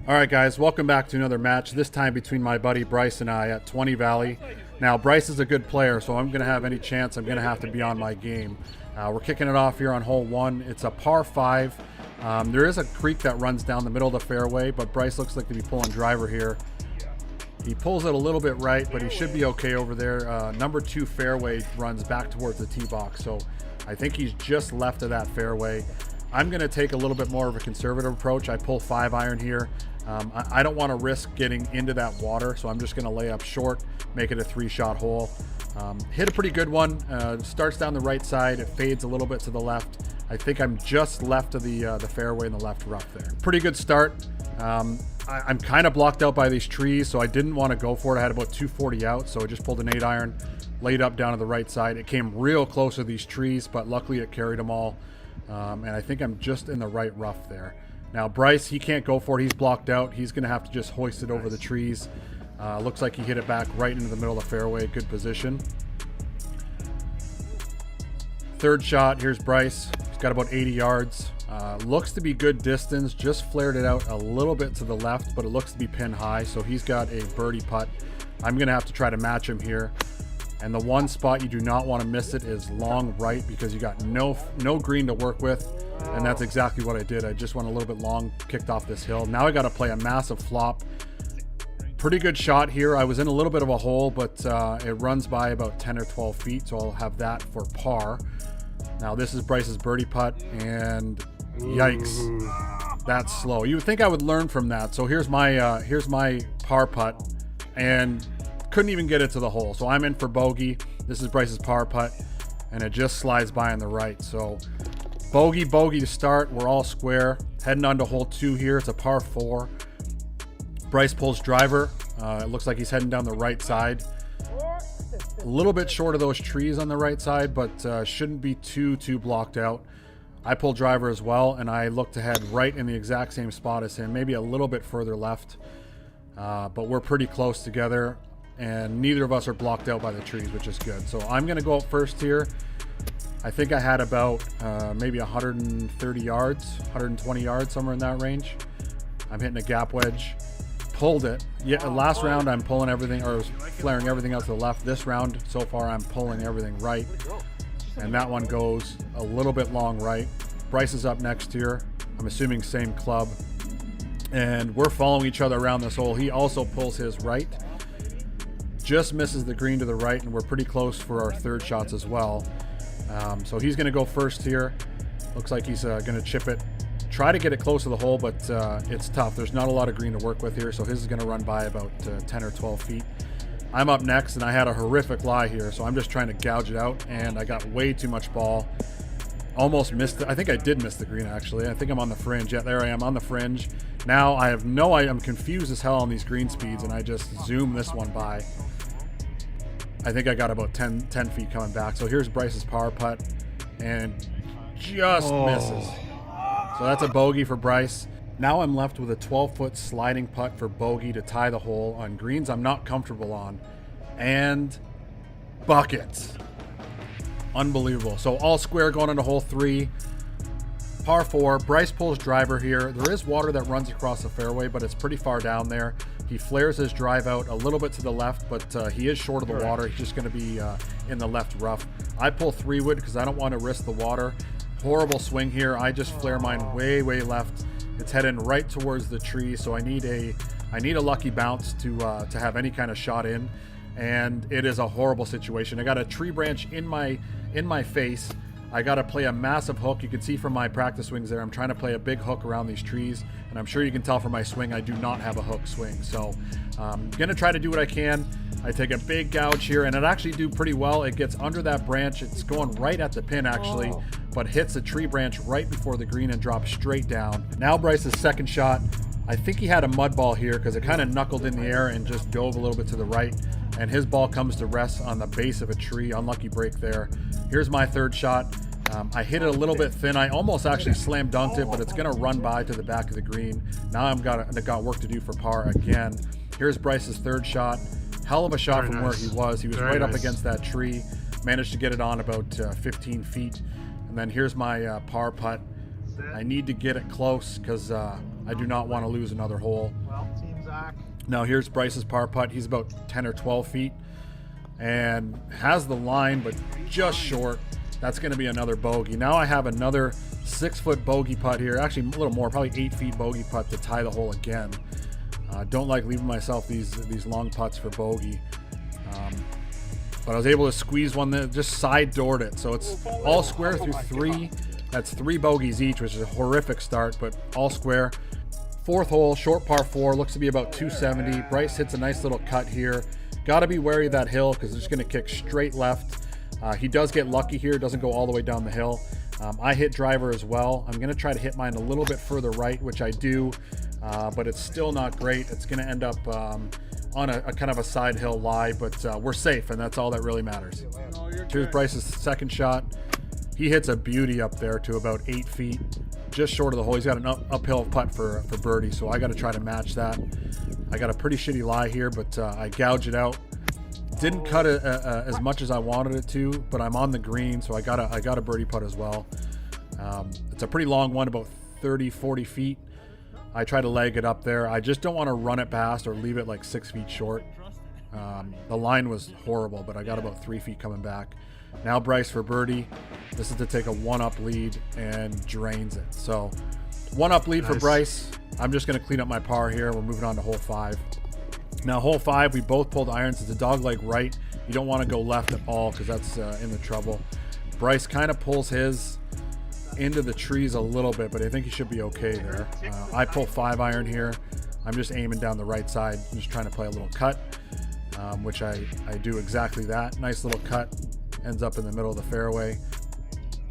All right, guys, welcome back to another match, this time between my buddy Bryce and I at 20 Valley. Now, Bryce is a good player, so I'm going to have any chance, I'm going to have to be on my game. We're kicking it off here on hole 1. It's a par 5. There is a creek that runs down the middle of the fairway, but Bryce looks like to be pulling driver here. He pulls it a little bit right, but he should be okay over there. Number 2 fairway runs back towards the tee box, so I think he's just left of that fairway. I'm going to take a little bit more of a conservative approach. I pull 5-iron here. I don't want to risk getting into that water, so I'm just going to lay up short, make it a 3-shot hole. Hit a pretty good one. Starts down the right side. It fades a little bit to the left. I think I'm just left of the fairway in the left rough there. Pretty good start. I'm kind of blocked out by these trees, so I didn't want to go for it. I had about 240 out, so I just pulled an 8-iron, laid up down to the right side. It came real close to these trees, but luckily it carried them all. And I think I'm just in the right rough there. Now, Bryce, he can't go for it. He's blocked out. He's going to have to just hoist it over the trees. Looks like he hit it back right into the middle of the fairway. Good position. Third shot. Here's Bryce. He's got about 80 yards. Looks to be good distance. Just flared it out a little bit to the left, but it looks to be pin high. So he's got a birdie putt. I'm going to have to try to match him here. And the one spot you do not want to miss it is long right, because you got no green to work with. And that's exactly what I did. I just went a little bit long, kicked off this hill. Now I got to play a massive flop. Pretty good shot here. I was in a little bit of a hole, but it runs by about 10 or 12 feet, so I'll have that for par. Now this is Bryce's birdie putt, and yikes, that's slow. You would think I would learn from that. So here's my par putt, and couldn't even get it to the hole. So I'm in for bogey. This is Bryce's par putt, and it just slides by on the right. So bogey to start. We're all square. Heading on to hole 2 here. It's a par 4. Bryce pulls driver. It looks like he's heading down the right side. A little bit short of those trees on the right side, but shouldn't be too blocked out. I pull driver as well, and I look to head right in the exact same spot as him, maybe a little bit further left. But we're pretty close together, and neither of us are blocked out by the trees, which is good. So I'm going to go up first here. I think I had about maybe 130 yards, 120 yards, somewhere in that range. I'm hitting a gap wedge. Pulled it. Yeah, last round I'm pulling everything, or flaring everything out to the left. This round so far I'm pulling everything right. And that one goes a little bit long right. Bryce is up next here. I'm assuming same club. And we're following each other around this hole. He also pulls his right. Just misses the green to the right, and we're pretty close for our third shots as well. So he's going to go first here. Looks like he's going to chip it. Try to get it close to the hole, but it's tough. There's not a lot of green to work with here, so his is going to run by about 10 or 12 feet. I'm up next, and I had a horrific lie here, so I'm just trying to gouge it out, and I got way too much ball. Almost missed it. I think I did miss the green, actually. I think I'm on the fringe. Yeah, there I am on the fringe. Now I have I'm confused as hell on these green speeds, and I just zoom this one by. I think I got about 10 feet coming back. So here's Bryce's par putt, and just misses. So that's a bogey for Bryce. Now I'm left with a 12-foot sliding putt for bogey to tie the hole on greens I'm not comfortable on. And buckets. Unbelievable. So all square going into hole 3. Par 4. Bryce pulls driver here. There is water that runs across the fairway, but it's pretty far down there. He flares his drive out a little bit to the left, but he is short of the water. He's just going to be in the left rough. I pull 3-wood because I don't want to risk the water. Horrible swing here. I just flare mine way left. It's heading right towards the tree, so I need a lucky bounce to have any kind of shot in, and it is a horrible situation. I got a tree branch in my face. I got to play a massive hook. You can see from my practice swings there, I'm trying to play a big hook around these trees, and I'm sure you can tell from my swing I do not have a hook swing. So I'm going to try to do what I can. I take a big gouge here, and it actually do pretty well. It gets under that branch. It's going right at the pin, actually, but hits a tree branch right before the green and drops straight down. Now Bryce's second shot. I think he had a mud ball here because it kind of knuckled in the air and just dove a little bit to the right, and his ball comes to rest on the base of a tree. Unlucky break there. Here's my third shot. I hit it a little bit thin. I almost actually slam dunked it, but it's going to run by to the back of the green. Now I've got work to do for par again. Here's Bryce's third shot. Hell of a shot from where he was. He was right up against that tree. Managed to get it on about 15 feet. And then here's my par putt. I need to get it close because I do not want to lose another hole. Well, Team Zach. Now here's Bryce's par putt. He's about 10 or 12 feet and has the line, but just short. That's going to be another bogey. Now I have another 6-foot bogey putt here. Actually, a little more, probably 8 feet bogey putt to tie the hole again. Don't like leaving myself these long putts for bogey. But I was able to squeeze one that just side doored it. So it's all square through 3. That's 3 bogeys each, which is a horrific start, but all square. 4th hole, short par 4, looks to be about 270. Bryce hits a nice little cut here. Got to be wary of that hill because it's just going to kick straight left. He does get lucky here, doesn't go all the way down the hill. I hit driver as well. I'm going to try to hit mine a little bit further right, which I do, but it's still not great. It's going to end up on a kind of a side hill lie, but we're safe, and that's all that really matters. Here's Bryce's second shot. He hits a beauty up there to about 8 feet, just short of the hole. He's got an uphill putt for birdie, so I got to try to match that. I got a pretty shitty lie here, but I gouge it out. Didn't cut it as much as I wanted it to, but I'm on the green, so I got a birdie putt as well. It's a pretty long one, about 30-40 feet. I try to leg it up there. I just don't want to run it past or leave it like 6 feet short. The line was horrible, but I got about 3 feet coming back. Now Bryce for birdie. This is to take a 1-up lead and drains it. So 1-up lead for Bryce. I'm just going to clean up my par here. We're moving on to hole 5. Now hole 5, we both pulled irons. It's a dogleg right. You don't want to go left at all because that's in the trouble. Bryce kind of pulls his into the trees a little bit, but I think he should be okay there. I pull 5 iron here. I'm just aiming down the right side. I'm just trying to play a little cut, which I do exactly that. Nice little cut. Ends up in the middle of the fairway.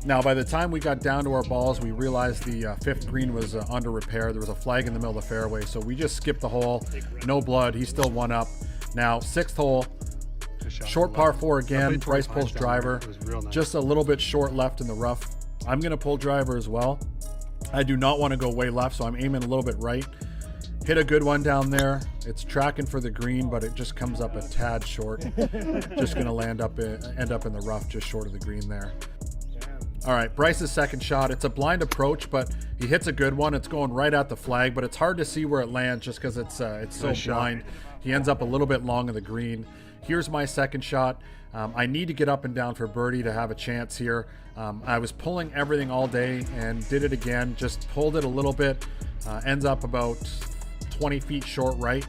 Now, by the time we got down to our balls, we realized the 5th green was under repair. There was a flag in the middle of the fairway, so we just skipped the hole. No blood. He's still 1 up. Now, 6th hole, short par 4 again. Bryce pulls driver. Just a little bit short left in the rough. I'm going to pull driver as well. I do not want to go way left, so I'm aiming a little bit right. Hit a good one down there. It's tracking for the green, but it just comes up a tad short. Just going to end up in the rough, just short of the green there. All right, Bryce's second shot. It's a blind approach, but he hits a good one. It's going right at the flag, but it's hard to see where it lands just because it's so blind. He ends up a little bit long of the green. Here's my second shot. I need to get up and down for birdie to have a chance here. I was pulling everything all day and did it again. Just pulled it a little bit. Ends up about 20 feet short right,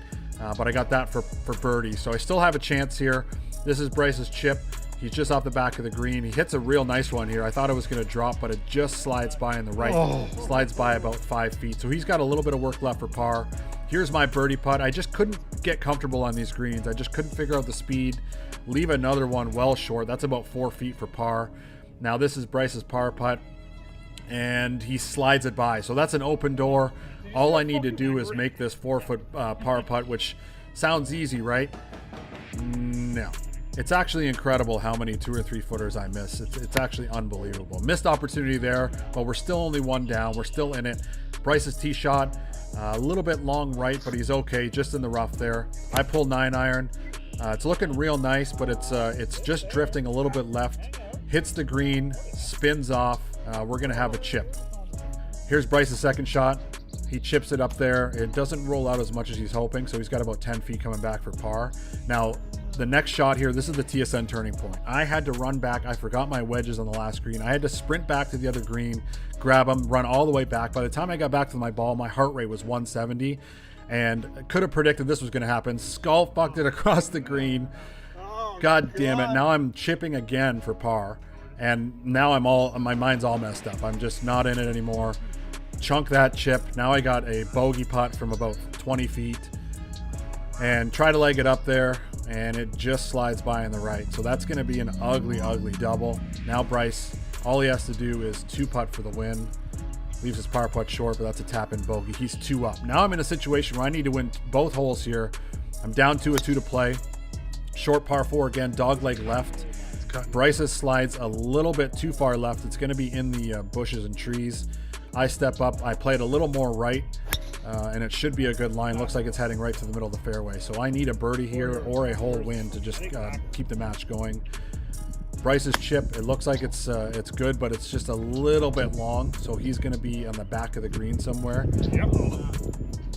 but I got that for birdie. So I still have a chance here. This is Bryce's chip. He's just off the back of the green. He hits a real nice one here. I thought it was going to drop, but it just slides by on the right. Slides by about 5 feet. So he's got a little bit of work left for par. Here's my birdie putt. I just couldn't get comfortable on these greens. I just couldn't figure out the speed. Leave another one well short. That's about 4 feet for par. Now this is Bryce's par putt, and he slides it by. So that's an open door. All I need to do is make this 4-foot par putt, which sounds easy, right? No. It's actually incredible how many 2 or 3 footers I miss. It's actually unbelievable. Missed opportunity there, but we're still only 1 down. We're still in it. Bryce's tee shot, a little bit long right, but he's okay, just in the rough there. I pull 9 iron. It's looking real nice, but it's just drifting a little bit left. Hits the green, spins off. We're gonna have a chip. Here's Bryce's second shot. He chips it up there. It doesn't roll out as much as he's hoping, so he's got about 10 feet coming back for par. Now, the next shot here, this is the TSN turning point. I had to run back. I forgot my wedges on the last green. I had to sprint back to the other green, grab them, run all the way back. By the time I got back to my ball, my heart rate was 170, and could have predicted this was going to happen. Skull fucked it across the green. God damn it. Now I'm chipping again for par, and now my mind's all messed up. I'm just not in it anymore. Chunk that chip. Now I got a bogey putt from about 20 feet and try to leg it up there, and it just slides by on the right. So that's going to be an ugly, ugly double. Now Bryce, all he has to do is 2-putt for the win. Leaves his par putt short, but that's a tap-in bogey. He's 2 up. Now I'm in a situation where I need to win both holes here. I'm down to a 2 to play. Short par 4 again, dog leg left. Bryce's slides a little bit too far left. It's going to be in the bushes and trees. I step up. I play it a little more right, and it should be a good line. Looks like it's heading right to the middle of the fairway. So I need a birdie here or a hole win to just keep the match going. Bryce's chip, it looks like it's good, but it's just a little bit long, so he's going to be on the back of the green somewhere. Yep.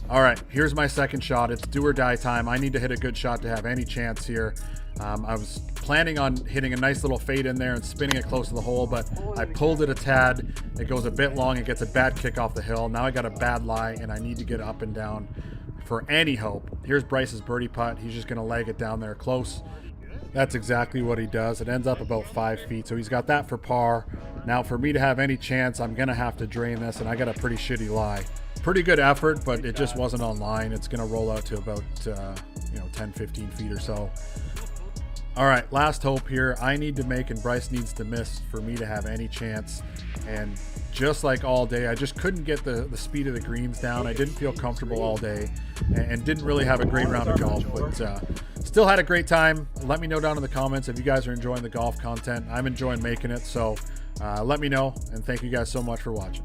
All right, here's my second shot. It's do or die time. I need to hit a good shot to have any chance here. I was planning on hitting a nice little fade in there and spinning it close to the hole, but I pulled it a tad. It goes a bit long. It gets a bad kick off the hill. Now I got a bad lie, and I need to get up and down for any hope. Here's Bryce's birdie putt. He's just going to leg it down there close. That's exactly what he does. It ends up about 5 feet, so he's got that for par. Now for me to have any chance, I'm going to have to drain this, and I got a pretty shitty lie. Pretty good effort, but it just wasn't on line. It's going to roll out to about 10, 15 feet or so. All right, last hope here. I need to make and Bryce needs to miss for me to have any chance. And just like all day, I just couldn't get the speed of the greens down. I didn't feel comfortable all day and didn't really have a great round of golf, but still had a great time. Let me know down in the comments if you guys are enjoying the golf content. I'm enjoying making it, so let me know, and thank you guys so much for watching.